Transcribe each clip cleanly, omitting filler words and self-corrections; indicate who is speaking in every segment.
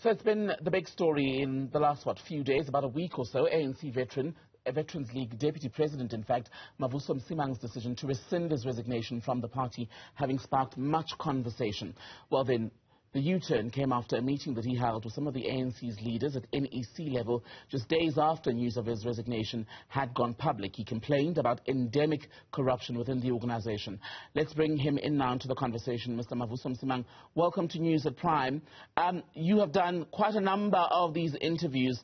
Speaker 1: So it's been the big story in the last, few days, about a week or so. ANC Veterans League Deputy President, in fact, Mavuso Msimang's decision to rescind his resignation from the party, having sparked much conversation. Well, then, the U-turn came after a meeting that he held with some of the ANC's leaders at NEC level just days after news of his resignation had gone public. He complained about endemic corruption within the organization. Let's bring him in now to the conversation. Mr. Mavuso Msimang, welcome to News at Prime. You have done quite a number of these interviews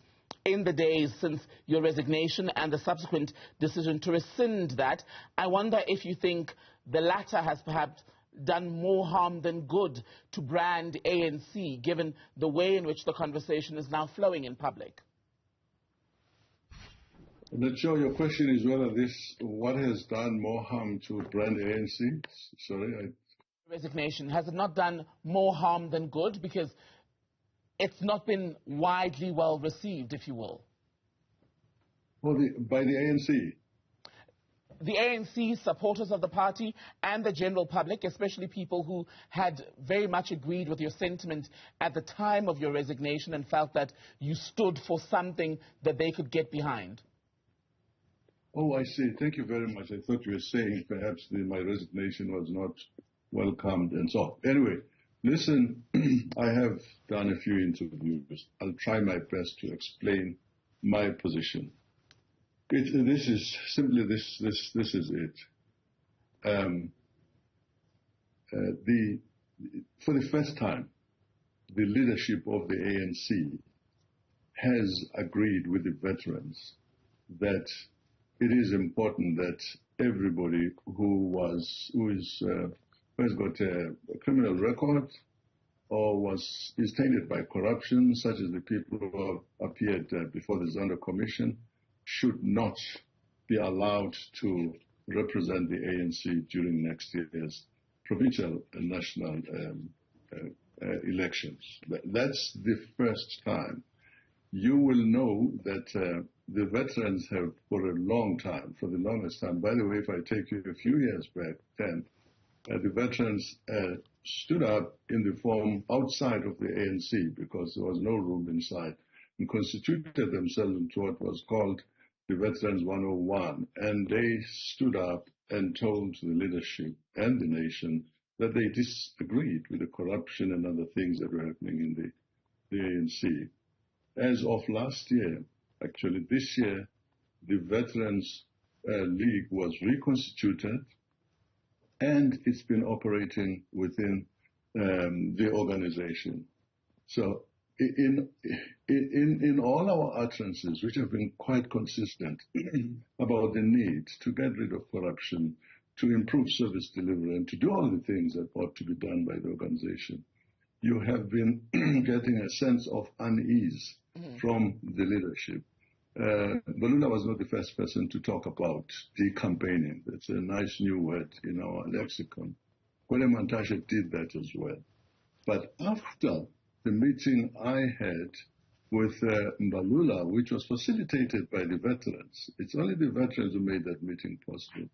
Speaker 1: in the days since your resignation and the subsequent decision to rescind that. I wonder if you think the latter has perhaps done more harm than good to brand ANC, given the way in which the conversation is now flowing in public.
Speaker 2: I'm not sure your question is whether what has done more harm to brand ANC? Sorry.
Speaker 1: Resignation, has it not done more harm than good? Because it's not been widely well received, if you will.
Speaker 2: Well, by the ANC?
Speaker 1: The ANC, supporters of the party, and the general public, especially people who had very much agreed with your sentiment at the time of your resignation and felt that you stood for something that they could get behind.
Speaker 2: Oh, I see. Thank you very much. I thought you were saying perhaps my resignation was not welcomed and so on. Anyway, listen, I have done a few interviews. I'll try my best to explain my position. This is simply this is it. For the first time, the leadership of the ANC has agreed with the veterans that it is important that everybody who has got a criminal record or is tainted by corruption, such as the people who have appeared before the Zondo Commission, should not be allowed to represent the ANC during next year's provincial and national elections. That's the first time. You will know that the veterans have, for a long time, for the longest time, by the way, if I take you a few years back, the veterans stood up in the form outside of the ANC because there was no room inside, and constituted themselves into what was called the Veterans 101, and they stood up and told the leadership and the nation that they disagreed with the corruption and other things that were happening in the ANC. As of last year, actually this year, the Veterans League was reconstituted, and it's been operating within the organization. So in all our utterances, which have been quite consistent about the need to get rid of corruption, to improve service delivery, and to do all the things that ought to be done by the organization, you have been getting a sense of unease from the leadership. Balula was not the first person to talk about decampaigning. That's a nice new word in our lexicon. Kwele Mantashe did that as well. But after the meeting I had with Mbalula, which was facilitated by the veterans, it's only the veterans who made that meeting possible.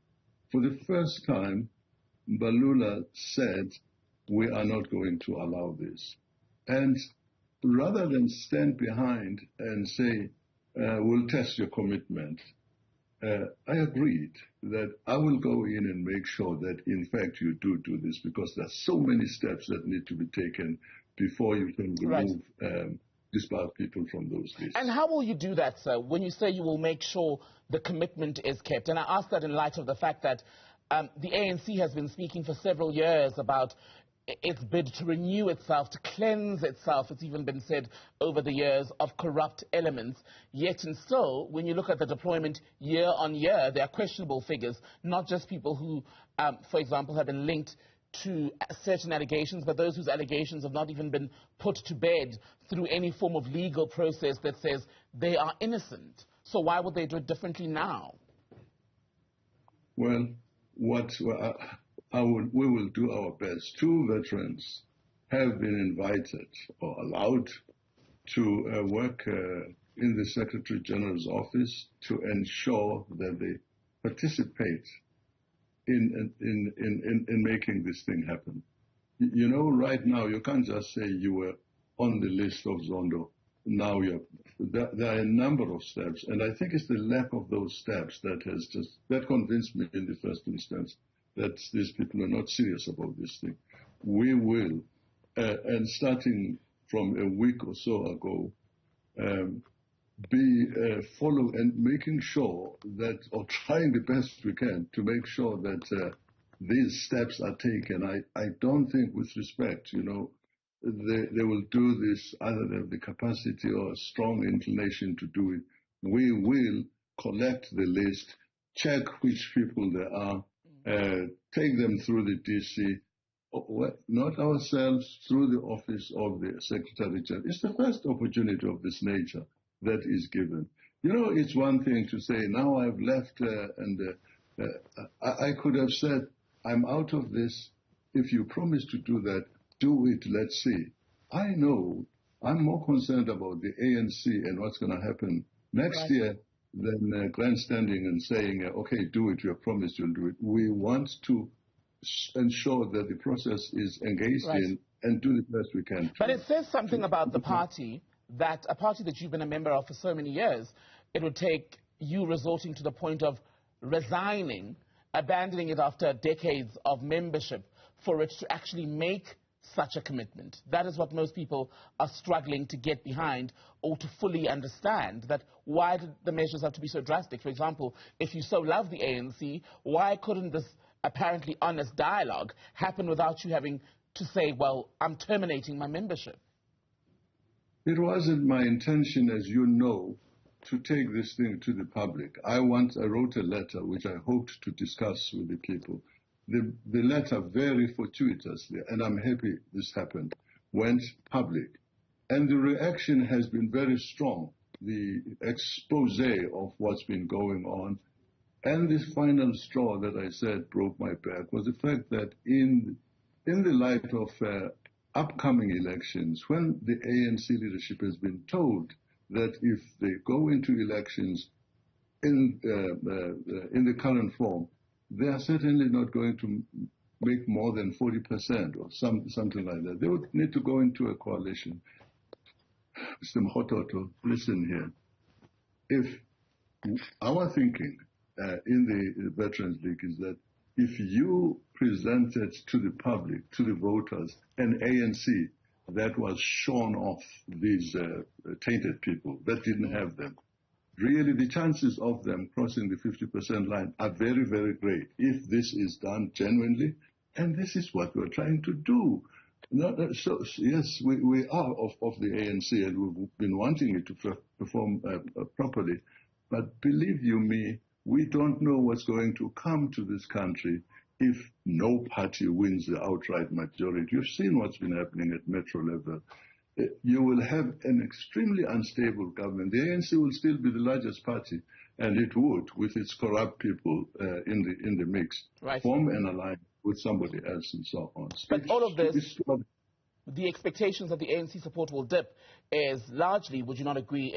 Speaker 2: For the first time, Mbalula said, we are not going to allow this. And rather than stand behind and say, we'll test your commitment, I agreed that I will go in and make sure that, in fact, you do this, because there's so many steps that need to be taken before you can remove disbarred people from those lists.
Speaker 1: And how will you do that, sir, when you say you will make sure the commitment is kept? And I ask that in light of the fact that the ANC has been speaking for several years about its bid to renew itself, to cleanse itself, it's even been said over the years, of corrupt elements. Yet and so, when you look at the deployment year on year, there are questionable figures, not just people who, for example, have been linked to certain allegations, but those whose allegations have not even been put to bed through any form of legal process that says they are innocent. So why would they do it differently now?
Speaker 2: Well, we will do our best. 2 veterans have been invited or allowed to work in the Secretary General's office to ensure that they participate in making this thing happen. You know, right now, you can't just say you were on the list of Zondo. Now there are a number of steps, and I think it's the lack of those steps that convinced me in the first instance that these people are not serious about this thing. We will, and starting from a week or so ago, be follow and making sure that, or trying the best we can to make sure that these steps are taken. I don't think, with respect, they will do this either they have the capacity or a strong inclination to do it. We will collect the list, check which people there are, take them through the DC, not ourselves, through the office of the Secretary General. It's the first opportunity of this nature that is given. It's one thing to say, now I've left, I could have said, I'm out of this. If you promise to do that, do it, let's see. I know I'm more concerned about the ANC and what's going to happen next year than grandstanding and saying, okay, do it, you have promised you'll do it. We want to ensure that the process is engaged in and do the best we can.
Speaker 1: But it says something about the party, that a party that you've been a member of for so many years, it would take you resorting to the point of resigning, abandoning it after decades of membership for it to actually make such a commitment. That is what most people are struggling to get behind or to fully understand, that why did the measures have to be so drastic? For example, if you so love the ANC, why couldn't this apparently honest dialogue happen without you having to say, well, I'm terminating my membership?
Speaker 2: It wasn't my intention, as you know, to take this thing to the public. I wrote a letter which I hoped to discuss with the people. The letter, very fortuitously, and I'm happy this happened, went public. And the reaction has been very strong. The expose of what's been going on. And this final straw that I said broke my back was the fact that in the light of upcoming elections, when the ANC leadership has been told that if they go into elections in the current form, they are certainly not going to make more than 40% or something like that. They would need to go into a coalition. Mr. Mhototo, listen here. If our thinking in the Veterans League is that if you presented to the public, to the voters, an ANC that was shorn off these tainted people, that didn't have them, really the chances of them crossing the 50% line are very, very great if this is done genuinely, and this is what we're trying to do. So yes, we are of the ANC, and we've been wanting it to perform properly, but believe you me, we don't know what's going to come to this country if no party wins the outright majority. You've seen what's been happening at metro level. You will have an extremely unstable government. The ANC will still be the largest party, and it would, with its corrupt people in the mix, form an alliance with somebody else and so on.
Speaker 1: But all of this, the expectations that the ANC support will dip is largely, would you not agree,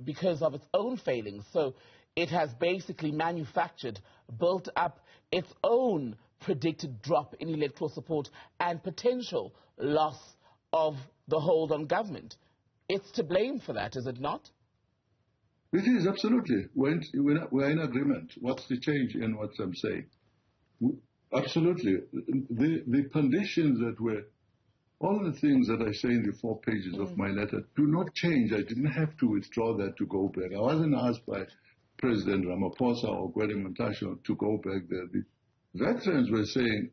Speaker 1: because of its own failings. So it has basically manufactured, built up its own predicted drop in electoral support and potential loss of the hold on government. It's to blame for that, is it not?
Speaker 2: It is, absolutely. We're in agreement. What's the change in what I'm saying? Absolutely. The conditions that were, all the things that I say in the 4 pages of my letter do not change. I didn't have to withdraw that to go back. I wasn't asked by President Ramaphosa or Gwede Mantashe to go back there. The veterans were saying,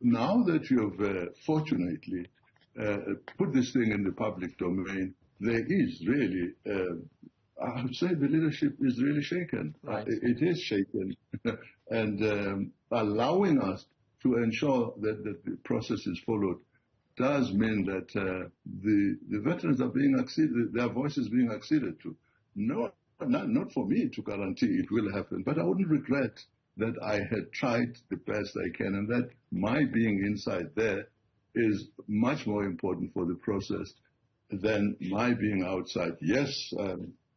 Speaker 2: now that you have fortunately put this thing in the public domain, there is really, I would say the leadership is really shaken. It is shaken. And allowing us to ensure that the process is followed does mean that the veterans are being acceded, their voices being acceded to. No, not for me to guarantee it will happen, but I wouldn't regret that I had tried the best I can, and that my being inside there is much more important for the process than my being outside. Yes,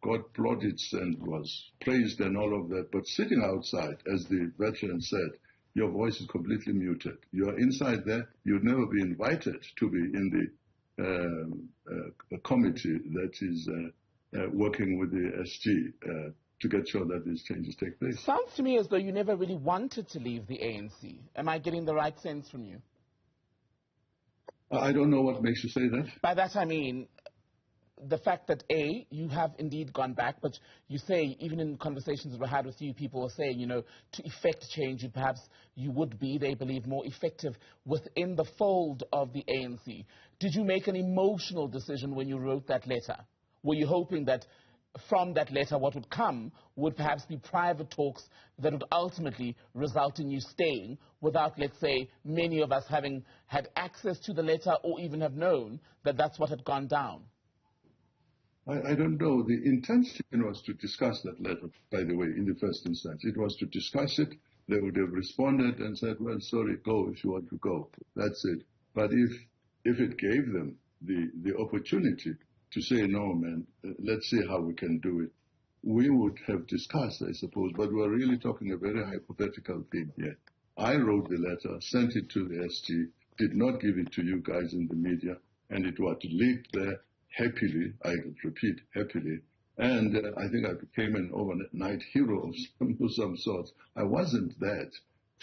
Speaker 2: God plaudits and was praised and all of that, but sitting outside, as the veteran said, your voice is completely muted. You're inside there, you'd never be invited to be in a committee that is working with the SG to get sure that these changes take place.
Speaker 1: Sounds to me as though you never really wanted to leave the ANC. Am I getting the right sense from you?
Speaker 2: I don't know what makes you say that.
Speaker 1: By that I mean the fact that, A, you have indeed gone back, but you say, even in conversations that we had with you, people were saying, you know, to effect change, you would be, they believe, more effective within the fold of the ANC. Did you make an emotional decision when you wrote that letter? Were you hoping that from that letter what would come would perhaps be private talks that would ultimately result in you staying without, let's say, many of us having had access to the letter or even have known that that's what had gone down?
Speaker 2: I don't know. The intention was to discuss that letter, by the way, in the first instance. It was to discuss it. They would have responded and said, well, sorry, go if you want to go. That's it. But if it gave them the opportunity to say, no, man, let's see how we can do it, we would have discussed, I suppose. But we're really talking a very hypothetical thing here. I wrote the letter, sent it to the SG, did not give it to you guys in the media, and it was leaked there. Happily, I repeat, happily, and I think I became an overnight hero of some sorts. I wasn't that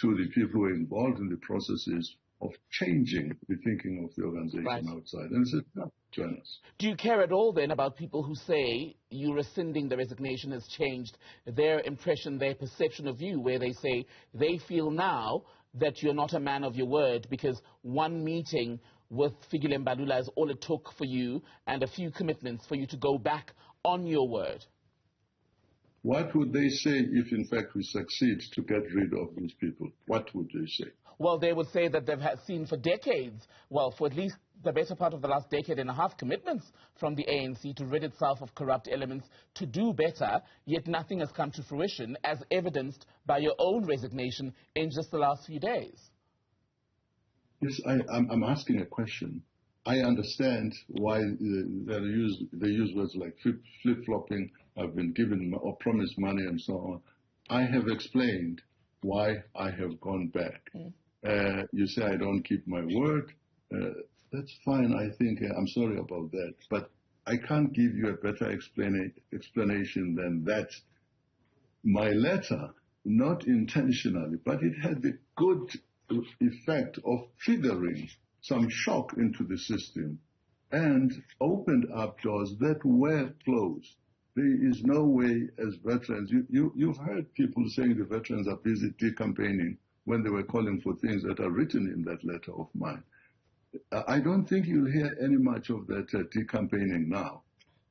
Speaker 2: to the people who were involved in the processes of changing the thinking of the organization outside. And I said, no, join us.
Speaker 1: Do you care at all then about people who say you rescinding the resignation has changed their impression, their perception of you, where they say they feel now that you're not a man of your word because one meeting with Figile Mbalula is all it took for you and a few commitments for you to go back on your word?
Speaker 2: What would they say if, in fact, we succeed to get rid of these people? What would they say?
Speaker 1: Well, they would say that they've seen for decades, well, for at least the better part of the last decade and a half, commitments from the ANC to rid itself of corrupt elements, to do better, yet nothing has come to fruition, as evidenced by your own resignation in just the last few days.
Speaker 2: Yes, I'm asking a question. I understand why they use words like flip-flopping, I've been given or promised money and so on. I have explained why I have gone back. You say I don't keep my word. That's fine, I think. I'm sorry about that. But I can't give you a better explanation than that. My letter, not intentionally, but it had the good effect of triggering some shock into the system and opened up doors that were closed. There is no way as veterans, you've heard people saying the veterans are busy decampaigning when they were calling for things that are written in that letter of mine. I don't think you'll hear any much of that decampaigning now.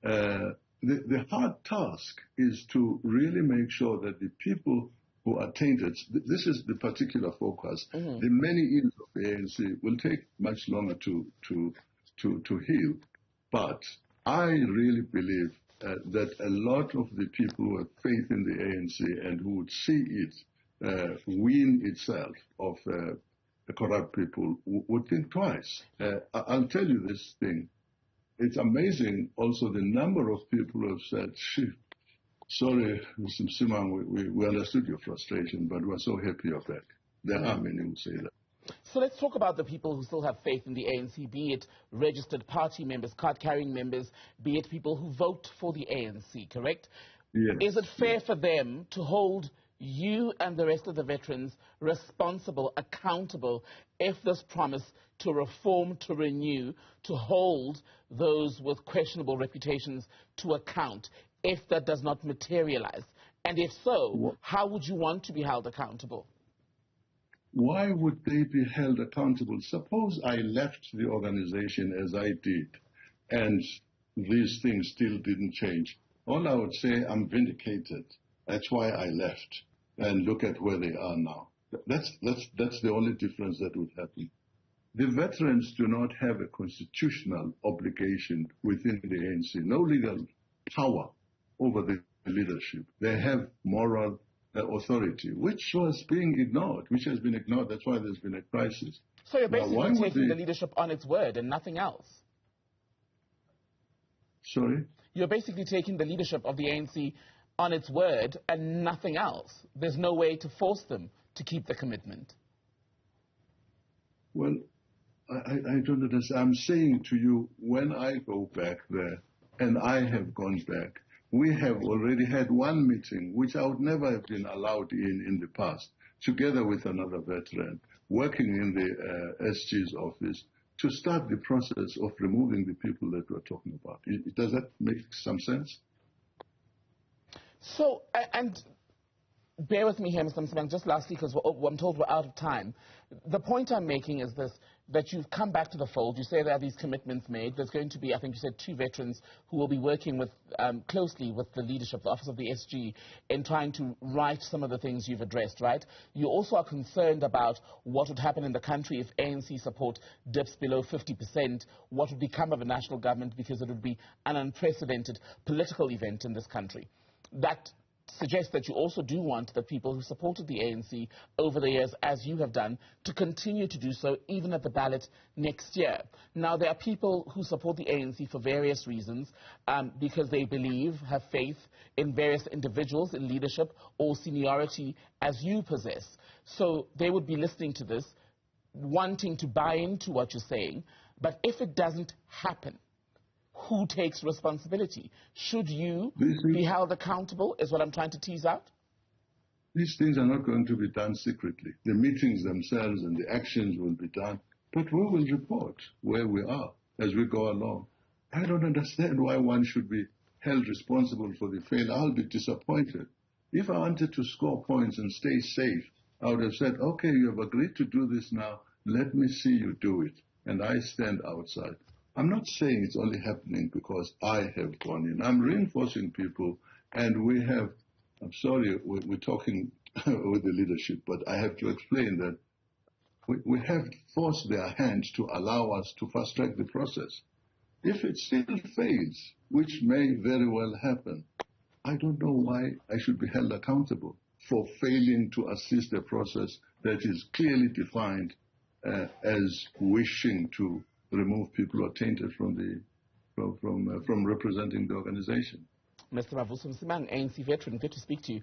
Speaker 2: The hard task is to really make sure that the people who are tainted, this is the particular focus. The many ills of the ANC will take much longer to heal. But I really believe that a lot of the people who have faith in the ANC and who would see it wean itself of corrupt people would think twice. I'll tell you this thing. It's amazing also the number of people who have said, sorry, Mr. Msimang, we understood your frustration, but we're so happy you're back. There are many who say that.
Speaker 1: So let's talk about the people who still have faith in the ANC, be it registered party members, card-carrying members, be it people who vote for the ANC, correct?
Speaker 2: Yes.
Speaker 1: Is it fair for them to hold you and the rest of the veterans responsible, accountable, if this promise to reform, to renew, to hold those with questionable reputations to account, if that does not materialize? And if so, how would you want to be held accountable?
Speaker 2: Why would they be held accountable? Suppose I left the organization as I did, and these things still didn't change. All I would say, I'm vindicated. That's why I left. And look at where they are now. That's the only difference that would happen. The veterans do not have a constitutional obligation within the ANC, no legal power over the leadership. They have moral authority, which was being ignored, which has been ignored. That's why there's been a crisis.
Speaker 1: So you're basically taking the leadership on its word and nothing else?
Speaker 2: Sorry?
Speaker 1: You're basically taking the leadership of the ANC on its word and nothing else. There's no way to force them to keep the commitment.
Speaker 2: Well, I don't understand. I'm saying to you, when I go back there, and I have gone back, we have already had one meeting, which I would never have been allowed in the past, together with another veteran, working in the SG's office, to start the process of removing the people that we're talking about. Does that make some sense?
Speaker 1: So, and bear with me here, Mr. Msimang, just lastly, because I'm told we're out of time. The point I'm making is this, that you've come back to the fold. You say there are these commitments made. There's going to be, I think you said, 2 veterans who will be working with closely with the leadership, the Office of the SG, in trying to right some of the things you've addressed, right? You also are concerned about what would happen in the country if ANC support dips below 50%, what would become of a national government, because it would be an unprecedented political event in this country. That suggests that you also do want the people who supported the ANC over the years, as you have done, to continue to do so even at the ballot next year. Now, there are people who support the ANC for various reasons, because they believe, have faith in various individuals in leadership or seniority as you possess. So they would be listening to this, wanting to buy into what you're saying. But if it doesn't happen, who takes responsibility? Should you be held accountable, is what I'm trying to tease out?
Speaker 2: These things are not going to be done secretly. The meetings themselves and the actions will be done, but we will report where we are as we go along. I don't understand why one should be held responsible for the failure. I'll be disappointed. If I wanted to score points and stay safe, I would have said, okay, you have agreed to do this now, let me see you do it. And I stand outside. I'm not saying it's only happening because I have gone in. I'm reinforcing people, and we have, I'm sorry, we're talking with the leadership, but I have to explain that we have forced their hand to allow us to fast-track the process. If it still fails, which may very well happen, I don't know why I should be held accountable for failing to assist a process that is clearly defined as wishing to remove people who are tainted from representing the organization.
Speaker 1: Mr. Mavuso Msimang, ANC veteran, good to speak to you.